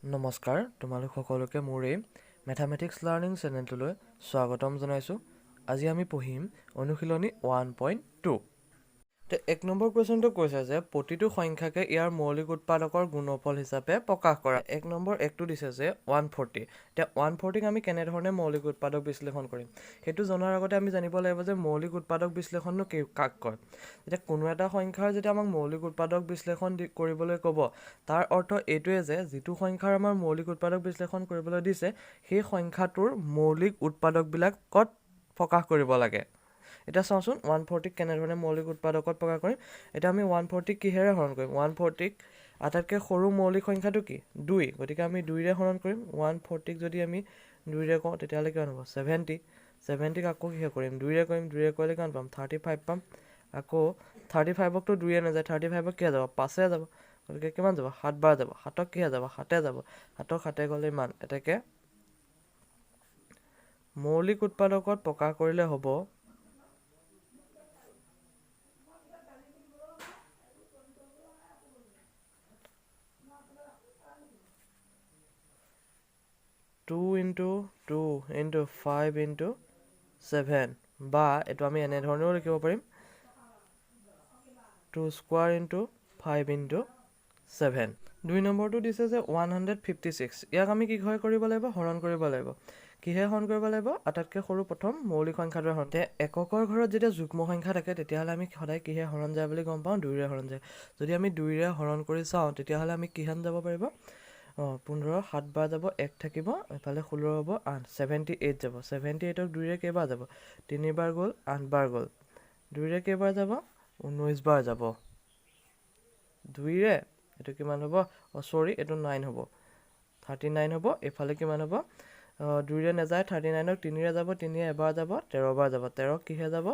নমস্কাৰ, তোমালোক সকলোকে মোৰ এই মেথামেটিক্স লাৰ্ণিং চেনেলটোলৈ স্বাগতম জনাইছোঁ। আজি আমি পঢ়িম অনুশীলনী 1.2। এক নম্বৰ কুৱেশ্যনটো কৈছে যে প্ৰতিটো সংখ্যাকে ইয়াৰ মৌলিক উৎপাদকৰ গুণফল হিচাপে প্ৰকাশ কৰা। এক নম্বৰ একটো দিছে যে 140। এতিয়া 140ক আমি কেনেধৰণে মৌলিক উৎপাদক বিশ্লেষণ কৰিম সেইটো জনাৰ আগতে আমি জানিব লাগিব যে মৌলিক উৎপাদক বিশ্লেষণনো কাক কয়। এতিয়া কোনো এটা সংখ্যাৰ যেতিয়া আমাক মৌলিক উৎপাদক বিশ্লেষণ কৰিবলৈ ক'ব, তাৰ অৰ্থ এইটোৱে যে যিটো সংখ্যাৰ আমাৰ মৌলিক উৎপাদক বিশ্লেষণ কৰিবলৈ দিছে সেই সংখ্যাটোৰ মৌলিক উৎপাদকবিলাকত প্ৰকাশ কৰিব লাগে। এতিয়া চাওঁচোন 140ক কেনেধৰণে মৌলিক উৎপাদকত প্ৰকাশ কৰিম। এতিয়া আমি 140ক কিহেৰে হৰণ কৰিম? 140ক আটাইতকৈ সৰু মৌলিক সংখ্যাটো কি? 2। গতিকে আমি 2ৰে হৰণ কৰিম। 140ক যদি আমি 2ৰে কওঁ তেতিয়াহ'লে কিমান হ'ব? 70। 70ক আকৌ কিহে কৰিম? 2ৰে কৰিম। 2ৰে কৰিলে কিমান পাম? 35 পাম। আকৌ 35কতো 2ৰে নাযায়, 35ক কিহে যাব? 5এ যাব। গতিকে কিমান যাব? 7 বাৰ যাব। 7ক কিহে যাব? 7এ যাব। 7ক 7এ গ'লে ইমান। এতেকে মৌলিক উৎপাদকত প্ৰকাশ কৰিলে হ'ব 2 × 2 × 5 × 7, বা এইটো আমি এনেধৰণেও লিখিব পাৰিম 2² × 5 × 7। 2 নম্বৰটো দিছে যে 156। ইয়াক আমি কিহে কৰিব লাগিব? হৰণ কৰিব লাগিব। কিহে হৰণ কৰিব লাগিব? আটাইতকৈ সৰু প্ৰথম মৌলিক সংখ্যাটোৱে হৰণ। এককৰ ঘৰত যেতিয়া যুগ্ম সংখ্যা থাকে তেতিয়াহ'লে আমি সদায় কিহে হৰণ যায় বুলি গম পাওঁ? 2ৰে হৰণ যায়। যদি আমি 2ৰে হৰণ কৰি চাওঁ তেতিয়াহ'লে আমি কিহেন যাব পাৰিব? 15, 7 বাৰ যাব, 1 থাকিব, এফালে 16 হ'ব, 8, 78 যাব। 78ক 2ৰে কেইবাৰ যাব? 3 বাৰ গ'ল, 8 বাৰ গ'ল। 2ৰে কেইবাৰ যাব? 19 বাৰ যাব। 2ৰে এইটো কিমান হ'ব? এইটো 9 হ'ব, 39 হ'ব। এইফালে কিমান হ'ব? 2ৰে নাযায়, 39ক 3ৰে যাব, 3য়ে এবাৰ যাব, 13 বাৰ যাব। 13ক কিহে যাব?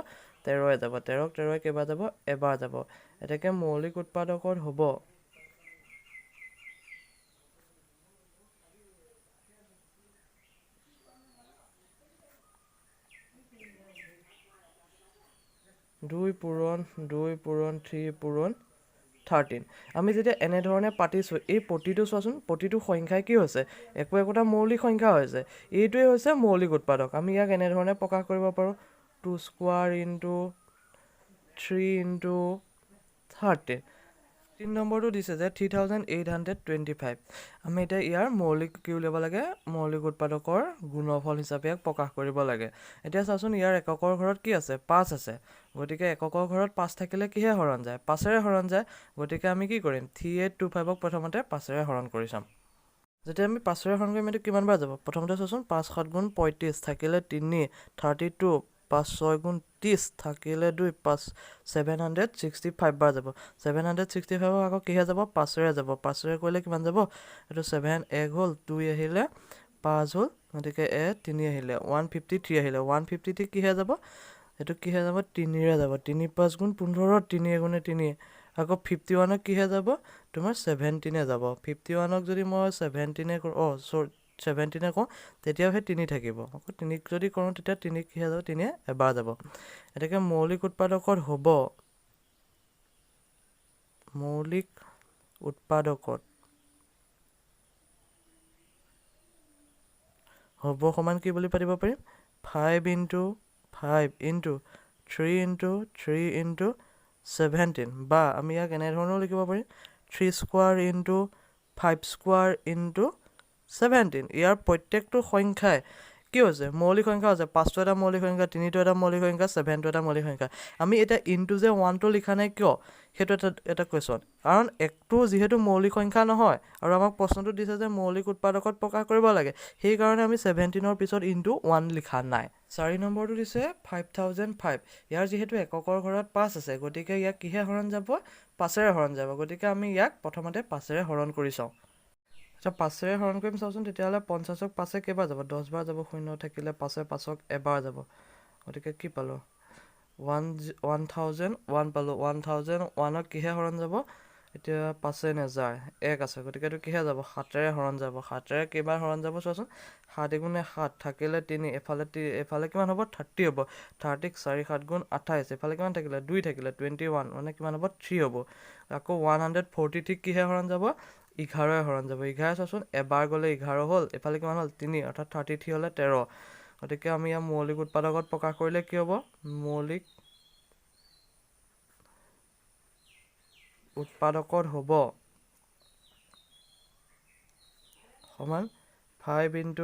13য়ে যাব। 13ক 13য়ে কেইবাৰ যাব? এবাৰ যাব। এতেকে মৌলিক উৎপাদকত হ'ব 2 পূৰণ 2 পূৰণ 3 পূৰণ 13। আমি যেতিয়া এনেধৰণে পাতিছোঁ, এই প্ৰতিটো চোৱাচোন, প্ৰতিটো সংখ্যাই কি হৈছে? একোটা মৌলিক সংখ্যা হৈছে। এইটোৱে হৈছে মৌলিক উৎপাদক। আমি ইয়াক এনেধৰণে প্ৰকাশ কৰিব পাৰোঁ 2² × 3 × 13। 3 নম্বৰটো দিছে যে 3825। আমি এতিয়া ইয়াৰ মৌলিক কি উলিয়াব লাগে? মৌলিক উৎপাদকৰ গুণফল হিচাপে ইয়াক প্ৰকাশ কৰিব লাগে। এতিয়া চাওঁচোন, ইয়াৰ এককৰ ঘৰত কি আছে? 5 আছে। গতিকে এককৰ ঘৰত 5 থাকিলে কিহে হৰণ যায়? 5ৰে হৰণ যায়। গতিকে আমি কি কৰিম? 3825ক প্ৰথমতে 5ৰে হৰণ কৰি চাম। যেতিয়া আমি 5ৰে হৰণ কৰিম এইটো কিমান বাৰ যাব? প্ৰথমতে চোৱাচোন, 5 × 7 = 35, থাকিলে 3, 32, 5 × 6 = 30, থাকিলে 2, 765 বাৰ যাব। 765ক আকৌ কিহে যাব? 5ৰে যাব। 5ৰে কৰিলে কিমান যাব? এইটো 7 1 হ'ল, 2 আহিলে, 5 হ'ল, গতিকে 3 আহিলে, 153 আহিলে। 153 কিহে যাব? এইটো কিহে যাব? 3ৰে যাব। 3 × 5 = 15, 3 × 3। আকৌ 51ক কিহে যাব? তোমাৰ 17এ যাব। 51ক যদি মই 17এ কৰোঁ, 17এ কওঁ তেতিয়াও সেই 3 থাকিব। আকৌ 3ক যদি কৰোঁ তেতিয়া 3 কিহে যাব? 3য়ে এবাৰ যাব। এতেকে মৌলিক উৎপাদকত হ'ব সমান কি বুলি পাতিব পাৰিম? 5 × 5 × 3 × 3 × 17, বা আমি ইয়াক এনেধৰণেও লিখিব পাৰিম 3² × 5² × 17। ইয়াৰ প্ৰত্যেকটো সংখ্যাই কি হৈছে? মৌলিক সংখ্যা হৈছে। 5টো এটা মৌলিক সংখ্যা, 3টো এটা মৌলিক সংখ্যা, 7টো এটা মৌলিক সংখ্যা। আমি এতিয়া ইনটু যে 1টো লিখা নাই কিয়? সেইটো এটা কুৱেশ্যন। কাৰণ 1টো যিহেতু মৌলিক সংখ্যা নহয় আৰু আমাক প্ৰশ্নটো দিছে যে মৌলিক উৎপাদকত প্ৰকাশ কৰিব লাগে, সেইকাৰণে আমি 17ৰ পিছত ইনটু 1 লিখা নাই। 4 নম্বৰটো দিছে 5005। ইয়াৰ যিহেতু এককৰ ঘৰত 5 আছে, গতিকে ইয়াক কিহে হৰণ যাব? 5ৰে হৰণ যাব। গতিকে আমি ইয়াক প্ৰথমতে 5ৰে হৰণ কৰি চাওঁ। আচ্ছা, 5ৰে হৰণ কৰিম চাওঁচোন। তেতিয়াহ'লে 50ক 5এ কেইবাৰ যাব? 10 বাৰ যাব। 0 থাকিলে 5এ 5ক এবাৰ যাব। গতিকে কি পালোঁ? 1001 পালোঁ। 1001ক কিহে হৰণ যাব? এতিয়া 5এ নাযায়, 1 আছে। গতিকে এইটো কিহে যাব? 7ৰে হৰণ যাব। 7ৰে কেইবাৰ হৰণ যাব চোৱাচোন। 7 × 7 থাকিলে 3, এফালে কিমান হ'ব? 30 হ'ব। 30ক 4 × 7 = 28, এফালে কিমান থাকিলে? 2 থাকিলে 21, মানে কিমান হ'ব? 3 হ'ব। আকৌ 143 কিহে হৰণ যাব? 11 হৰণ যাব 11 চাচোন এবাৰ গ'লে 11 হ'ল এফালে কিমান হ'ল 3 অৰ্থাৎ 33 হ'লে 13 গতিকে আমি ইয়াৰ মৌলিক উৎপাদকত প্ৰকাশ কৰিলে কি হ'ব মৌলিক উৎপাদকত হ'ব সমান 5 ×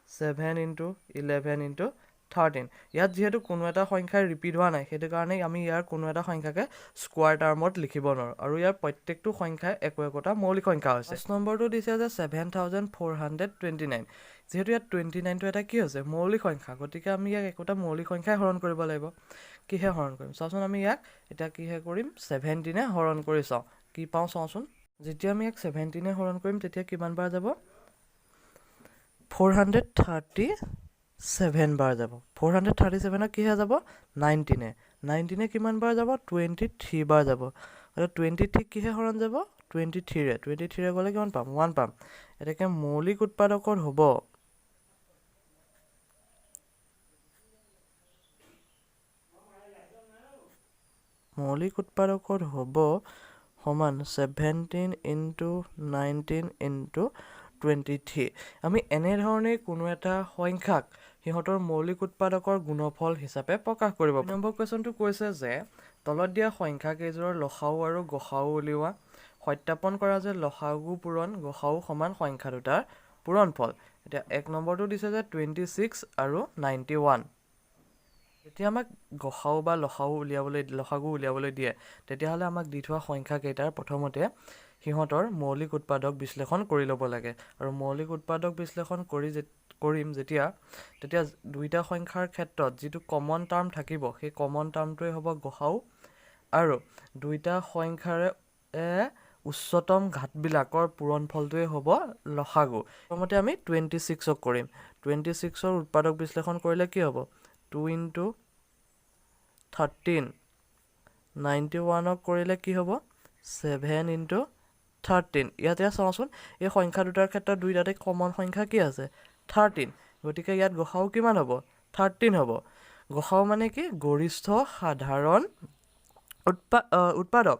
7 × 11 × 13 ইয়াত যেহেতু কোনো এটা সংখ্যাই ৰিপিট হোৱা নাই সেইটো কাৰণে আমি ইয়াৰ কোনো এটা সংখ্যাকে স্কোৱাৰ টাৰ্মত লিখিব নোৱাৰো আৰু ইয়াৰ প্ৰত্যেকটো সংখ্যাই একোটা মৌলিক সংখ্যা হৈছে 5 নম্বৰটো দিছে যে 7429 যেহেতু ইয়াত 29 টো এটা কি হৈছে মৌলিক সংখ্যা গতিকে আমি ইয়াক একোটা মৌলিক সংখ্যাই হৰণ কৰিব লাগিব কিহে হৰণ কৰিম চাওচোন আমি ইয়াক এটা কিহে কৰিম 17 এ হৰণ কৰি চাও কি পাও চাওচোন যেতিয়া আমি ইয়াক 17 এ হৰণ কৰিম তেতিয়া কিমান বাৰ যাব 437 বাৰ যাব 437 কিহে যাব 19 এ কিমান বাৰ যাব 23 বাৰ যাব আৰু 23 কিহে হৰণ যাব 23 ৰে গ'লে কিমান পাম 1 পাম এটাকে মৌলিক উৎপাদকৰ হ'ব সমান 17 × 19 × 23 আমি এনে ধৰণে কোনো এটা সংখ্যাক সিহঁতৰ মৌলিক উৎপাদকৰ গুণফল হিচাপে প্ৰকাশ কৰিব পাৰোঁ নম্বৰ কোৱেশ্যনটো কৈছে যে তলত দিয়া সংখ্যা কেইযোৰৰ লসাউ আৰু গসাউ উলিওৱা সত্যাপন কৰা যে লসাগু পূৰণ গসাউ সমান সংখ্যা দুটাৰ পূৰণফল এতিয়া 1 নম্বৰটো দিছে যে 26 আৰু 91 যেতিয়া আমাক গসাউ বা লসাগু উলিয়াবলৈ দিয়ে তেতিয়াহ'লে আমাক দি থোৱা সংখ্যা কেইটাৰ প্ৰথমতে সিহঁতৰ মৌলিক উৎপাদক বিশ্লেষণ কৰি ল'ব লাগে আৰু মৌলিক উৎপাদক বিশ্লেষণ কৰিম তেতিয়া দুইটা সংখ্যাৰ ক্ষেত্ৰত যিটো কমন টাৰ্ম থাকিব সেই কমন টাৰ্মটোৱে হ'ব গসাউ আৰু দুইটা সংখ্যাৰে উচ্চতম ঘাতবিলাকৰ পূৰণফলটোৱে হ'ব লসাগু প্ৰথমতে আমি 26ক কৰিম 26ৰ উৎপাদক বিশ্লেষণ কৰিলে কি হ'ব 2 × 13 91ক কৰিলে কি হ'ব 7 × 13 ইয়াতে চাওঁচোন এই সংখ্যা দুটাৰ ক্ষেত্ৰত দুইটাতে কমন সংখ্যা কি আছে 13 গতিকে ইয়াত গসাউ কিমান হ'ব 13 হ'ব গসাউ মানে কি গৰিষ্ঠ সাধাৰণ উৎপাদক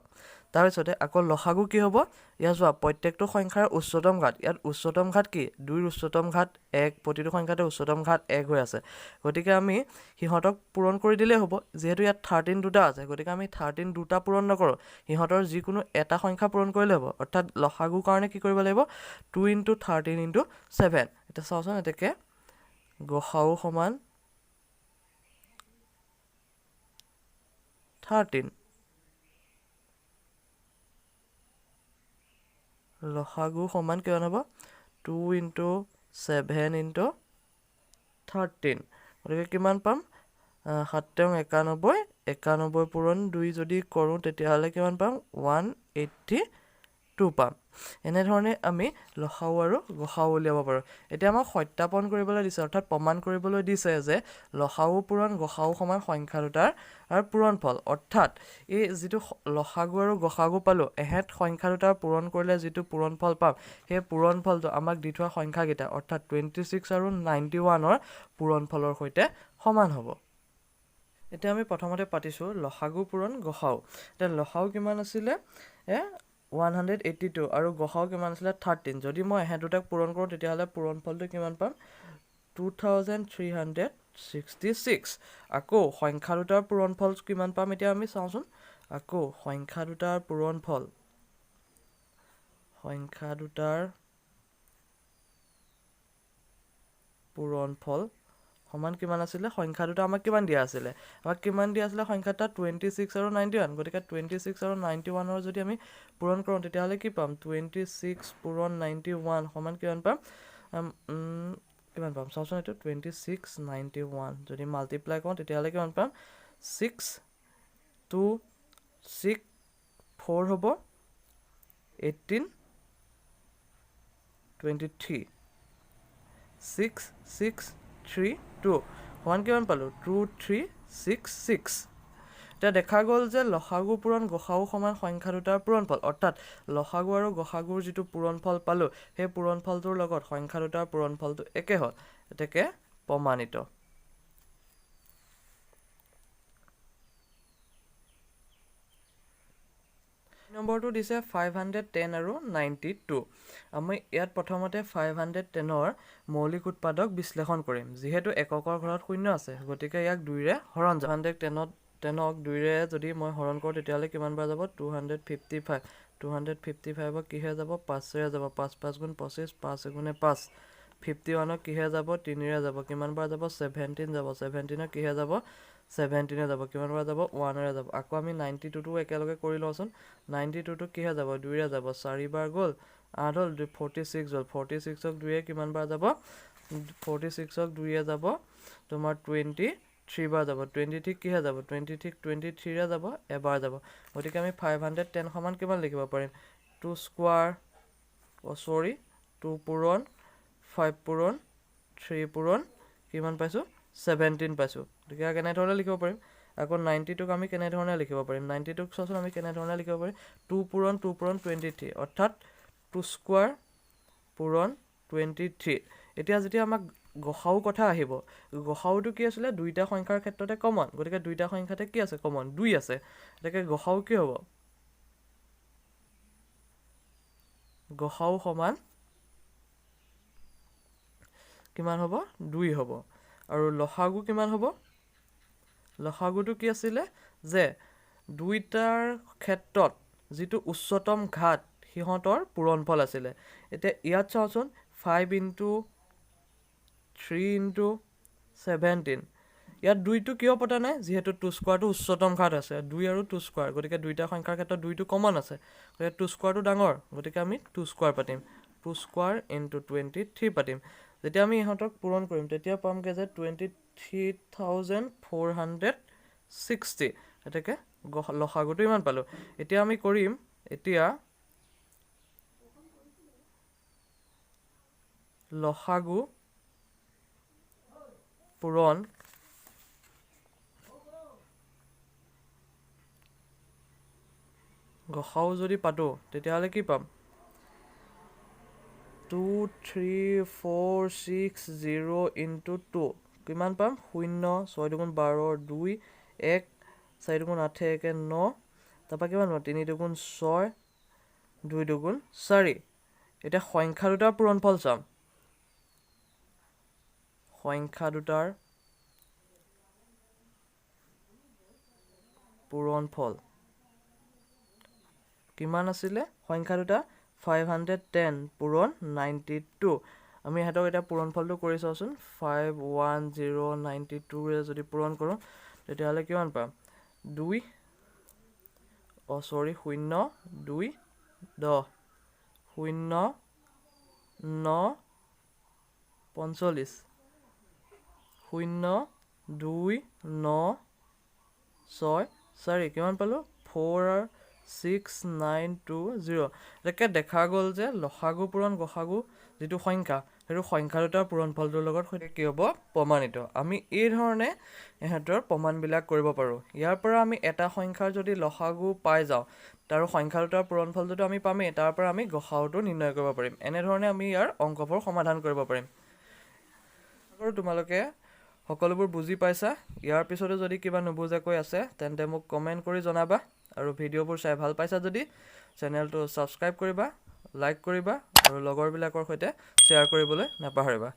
তাৰপিছতে আকৌ লসাগু কি হ'ব ইয়াত চোৱা প্ৰত্যেকটো সংখ্যাৰ উচ্চতম ঘাত ইয়াত উচ্চতম ঘাত কি 2ৰ উচ্চতম ঘাত 1 প্ৰতিটো সংখ্যাতে উচ্চতম ঘাত 1 হৈ আছে গতিকে আমি সিহঁতক পূৰণ কৰি দিলেই হ'ব যিহেতু ইয়াত 13 দুটা আছে গতিকে আমি 13 দুটা পূৰণ নকৰোঁ সিহঁতৰ যিকোনো এটা সংখ্যা পূৰণ কৰিলে হ'ব অৰ্থাৎ লসাগুৰ কাৰণে কি কৰিব লাগিব 2 × 13 × 7 এটা চাওঁচোন এতেকে গসাউ সমান 13 লসাগু সমান কিমান হ'ব 2 × 7 × 13 গতিকে কিমান পাম 7 × 91 91 পূৰণ 2 যদি কৰোঁ তেতিয়াহ'লে কিমান পাম 182 পাম এনেধৰণে আমি লসাউ আৰু গসাউ উলিয়াব পাৰোঁ এতিয়া আমাক সত্যাপন কৰিবলৈ দিছে অৰ্থাৎ প্ৰমাণ কৰিবলৈ দিছে যে লসাউ পূৰণ গসাউ সমান সংখ্যা দুটাৰ পূৰণফল অৰ্থাৎ এই যিটো লসাগু আৰু গসাগু পালোঁ এহেত সংখ্যা দুটাৰ পূৰণ কৰিলে যিটো পূৰণফল পাম সেই পূৰণফলটো আমাক দি থোৱা সংখ্যাকেইটা অৰ্থাৎ 26 আৰু 91ৰ পূৰণফলৰ সৈতে সমান হ'ব এতিয়া আমি প্ৰথমতে পাতিছোঁ লসাগু পূৰণ গসাউ এতিয়া লসাউ কিমান আছিলে 182 আৰু গসাউ কিমান আছিলে 13 যদি মই এহেত দুটাক পূৰণ কৰোঁ তেতিয়াহ'লে পূৰণফলটো কিমান পাম 2366 আকৌ সংখ্যা দুটাৰ পূৰণফল কিমান পাম এতিয়া আমি চাওঁচোন আকৌ সংখ্যা দুটাৰ পূৰণফল সমান কিমান আছিলে সংখ্যা দুটা আমাক কিমান দিয়া আছিলে সংখ্যা দুটা 26 আৰু 91 গতিকে 26 আৰু 91ৰ যদি আমি পূৰণ কৰোঁ তেতিয়াহ'লে কি পাম 26 পূৰণ 91 সমান কিমান পাম চাওঁচোন এইটো 26 91 যদি মাল্টিপ্লাই কৰোঁ তেতিয়াহ'লে কিমান পাম 6264 হ'ব 18 23 6632 সমান কিমান পালোঁ 2366 এতিয়া দেখা গ'ল যে লসাগু পূৰণ গসাউ সমান সংখ্যা দুটাৰ পূৰণফল অৰ্থাৎ লসাগু আৰু গসাগুৰ যিটো পূৰণফল পালোঁ সেই পূৰণফলটোৰ লগত সংখ্যা দুটাৰ পূৰণফলটো একে হ'ল এতেকে প্ৰমাণিত নম্বৰটো দিছে 510 আৰু 92 আমি ইয়াত প্ৰথমতে 510ৰ মৌলিক উৎপাদক বিশ্লেষণ কৰিম যিহেতু এককৰ ঘৰত শূন্য আছে গতিকে ইয়াক 2ৰে হৰণ যাব 510ক 2ৰে যদি মই হৰণ কৰোঁ তেতিয়াহ'লে কিমান বাৰ যাব 255ক কিহে যাব 5ৰে যাব 5 5 গুণ 25 5 গুণে 5 51ক কিহে যাব 3ৰে যাব কিমান বাৰ যাব 17 যাব 17ক কিহে যাব 17 যাব কিমান বাৰ যাব 1ৰে যাব আকৌ আমি 92টো একেলগে কৰি লওঁচোন 92টো কিহে যাব 2ৰে যাব 4 বাৰ গ'ল 8 হ'ল 46 হ'ল 46ক 2ৰে কিমান বাৰ যাব 46ক 2ৰে যাব তোমাৰ 23 বাৰ যাব 23 কিহে যাব 23ৰে যাব এবাৰ যাব গতিকে আমি 510 সমান কিমান লিখিব পাৰিম 2 স্কোৱাৰ 2 পূৰণ 5 পূৰণ 3 পূৰণ কিমান পাইছোঁ 17 পাইছোঁ গতিকে কেনেধৰণে লিখিব পাৰিম আকৌ 92ক আমি কেনেধৰণে লিখিব পাৰিম 92ক চোৱাচোন আমি কেনেধৰণে লিখিব পাৰিম 2 পূৰণ 23 অৰ্থাৎ 2 স্কোৱাৰ পূৰণ 23 এতিয়া যেতিয়া আমাক গসাউ কথা আহিব গসাউটো কি আছিলে দুইটা সংখ্যাৰ ক্ষেত্ৰতে কমন গতিকে দুইটা সংখ্যাতে কি আছে কমন 2 আছে গতিকে গসাউ কি হ'ব গসাউ সমান কিমান হ'ব 2 হ'ব আৰু লসাগু কিমান হ'ব লসাগুটো কি আছিলে যে দুইটাৰ ক্ষেত্ৰত যিটো উচ্চতম ঘাত সিহঁতৰ পূৰণফল আছিলে এতিয়া ইয়াত চাওঁচোন 5 * 3 * 17 ইয়াত 2টো কিয় পতা নাই যিহেতু 2 স্কোৱাৰটো উচ্চতম ঘাত আছে 2 আৰু 2 স্কোৱাৰ গতিকে দুইটা সংখ্যাৰ ক্ষেত্ৰত 2টো কমন আছে গতিকে 2 স্কোৱাৰটো ডাঙৰ গতিকে আমি 2 স্কোৱাৰ পাতিম 2 স্কোৱাৰ * 23 পাতিম যেতিয়া আমি ইহঁতক পূৰণ কৰিম তেতিয়া পামগৈ যে 23,460 এতেকে লসাগুটো ইমান পালোঁ এতিয়া আমি কৰিম এতিয়া লসাগু পূৰণ গসাউ যদি পাতোঁ তেতিয়াহ'লে কি পাম 23,460 * 2 কিমান পাম 0 6 দুগুণ 12 2 1 4 দুগুণ 8 1 9 তাৰপৰা কিমান পাম 3 দুগুণ 6 2 দুগুণ 4 এতিয়া সংখ্যা দুটাৰ পূৰণফল চাম সংখ্যা দুটাৰ পূৰণফল কিমান আছিলে সংখ্যা দুটা 510 পূৰণ 92 আমি ইহঁতক এতিয়া পূৰণফলটো কৰি চাওঁচোন 51092ৰে যদি পূৰণ কৰোঁ তেতিয়াহ'লে কিমান পাম 0 2 10 0 9 45 0 2 9 6 4 কিমান পালোঁ 4,6,9,2,0 এনেকৈ দেখা গ'ল যে লসাগু পূৰণ গসাগু যিটো সংখ্যা সেইটো সংখ্যা দুটাৰ পূৰণফলটোৰ লগত সৈতে কি হ'ব প্ৰমাণিত আমি এই ধৰণে ইহঁতৰ প্ৰমাণবিলাক কৰিব পাৰোঁ ইয়াৰ পৰা আমি এটা সংখ্যাৰ যদি লসাগু পাই যাওঁ আৰু সংখ্যা দুটাৰ পূৰণফল যদি আমি পামেই তাৰ পৰা আমি গসাউটো নিৰ্ণয় কৰিব পাৰিম এনেধৰণে আমি ইয়াৰ অংকবোৰ সমাধান কৰিব পাৰিম আৰু তোমালোকে সকলোবোৰ বুজি পাইছা ইয়াৰ পিছতো যদি কিবা নুবুজাকৈ আছে তেন্তে মোক কমেণ্ট কৰি জনাবা আৰু ভিডিঅ'বোৰ চাই ভাল পাইছা যদি চেনেলটো ছাবস্ক্ৰাইব কৰিবা লাইক কৰিবা আৰু লগৰবিলাকৰ সৈতে শ্বেয়াৰ কৰিবলৈ নাপাহৰিবা